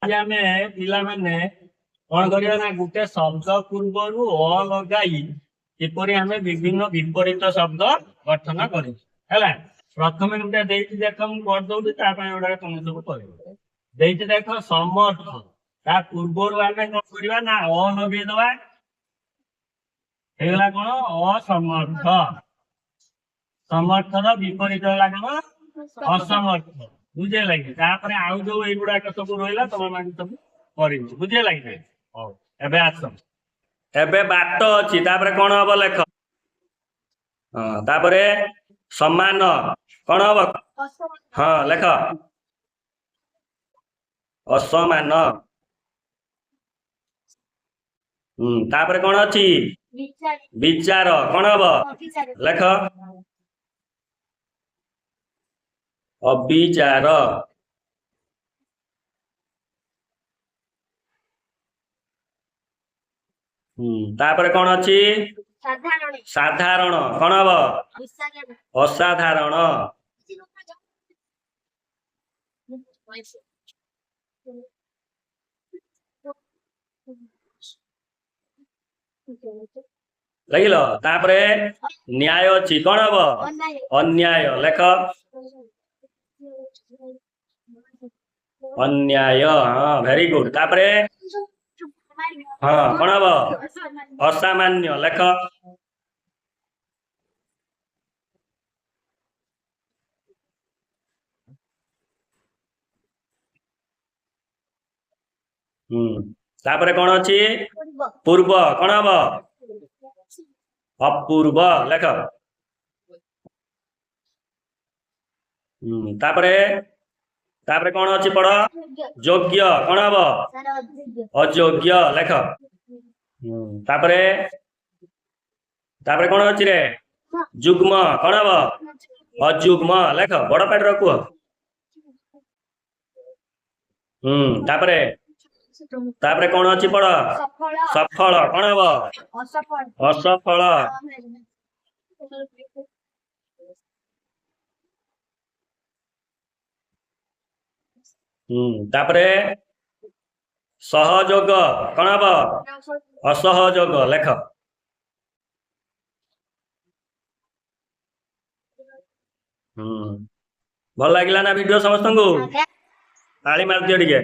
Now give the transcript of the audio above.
ଆମେ ପିଲାମାନେ କଣ କରିବା ନା ଗୋଟେ ଶବ୍ଦ ପୂର୍ବରୁ ଅ ଲଗାଇ କିପରି ଆମେ ବିଭିନ୍ନ ବିପରୀତ ଶବ୍ଦ ଗଠନ କରିଛୁ ହେଲା। ପ୍ରଥମେ ଗୋଟେ ଦେଇଛି ଦେଖ, ମୁଁ କରିଦଉଛି ତା ପାଇଁ ଗୋଟେ ତମେ ସବୁ କହିବ। ଦେଇଛି ଦେଖ ସମର୍ଥ, ତା ପୂର୍ବରୁ ଆମେ କଣ କରିବା ନା ଅ ଲଗେଇଦବା, ହେଇଗଲା କଣ ଅସମର୍ଥ। ସମର୍ଥର ବିପରୀତ ହେଲା କଣ ଅସମର୍ଥ, ବୁଝିଲେ ଲାଗେ। ତାପରେ ଆଉ ଯୋଉ ଏଇଗୁଡାକ ସବୁ ରହିଲା ତମ ମାନେ ସବୁ କରିବ, ବୁଝିଲେ ଲାଗେ। ହଉ ଏବେ ଆସ, ଏବେ ବାଟ ଅଛି ତାପରେ କଣ ହବ ଲେଖ। ହଁ ତାପରେ ସମାନ କଣ ହବ, ହଁ ଲେଖ ଅସମାନ। ତାପରେ କଣ ଅଛି ବିଚାର, କଣ ହବ ଲେଖ ଅବିଚାର। ତାପରେ କଣ ଅଛି ସାଧାରଣ, କଣ ହବ ଅସାଧାରଣ। ଲାଗିଲ। ତାପରେ ନ୍ୟାୟ ଅଛି, କଣ ହବ ଅନ୍ୟାୟ, ଲେଖ ଅନ୍ୟାୟ। ହଁ ଭେରି ଗୁଡ। ତାପରେ ହଁ କଣ ହବ ଅସାମାନ୍ୟ, ଲେଖ ତାପରେ କଣ ଅଛି ପୂର୍ବ, କଣ ହବ ଅପୂର୍ବ, ଲେଖ। ତାପରେ ତାପରେ କଣ ଅଛି ପଢ, ଯୋଗ୍ୟ, କଣ ହବ ଅଯୋଗ୍ୟ, ଲେଖ। ତାପରେ ତାପରେ କଣ ଅଛି ରେ ଯୁଗ୍ମ, କଣ ହବ ଅଯୁଗ୍ମ, ଲେଖ ବଡ ପାଟିର କୁହ। ତାପରେ ତାପରେ କଣ ଅଛି ପଢ, ସଫଳ, କଣ ହବ ଅସଫଳ। ତାପରେ ସହଯୋଗ, କଣ ହବ ଅସହଯୋଗ, ଲେଖ। ଭଲ ଲାଗିଲା ନା ଭିଡିଓ ସମସ୍ତଙ୍କୁ? ତାଳି ମାରିଦିଅ ଟିକେ।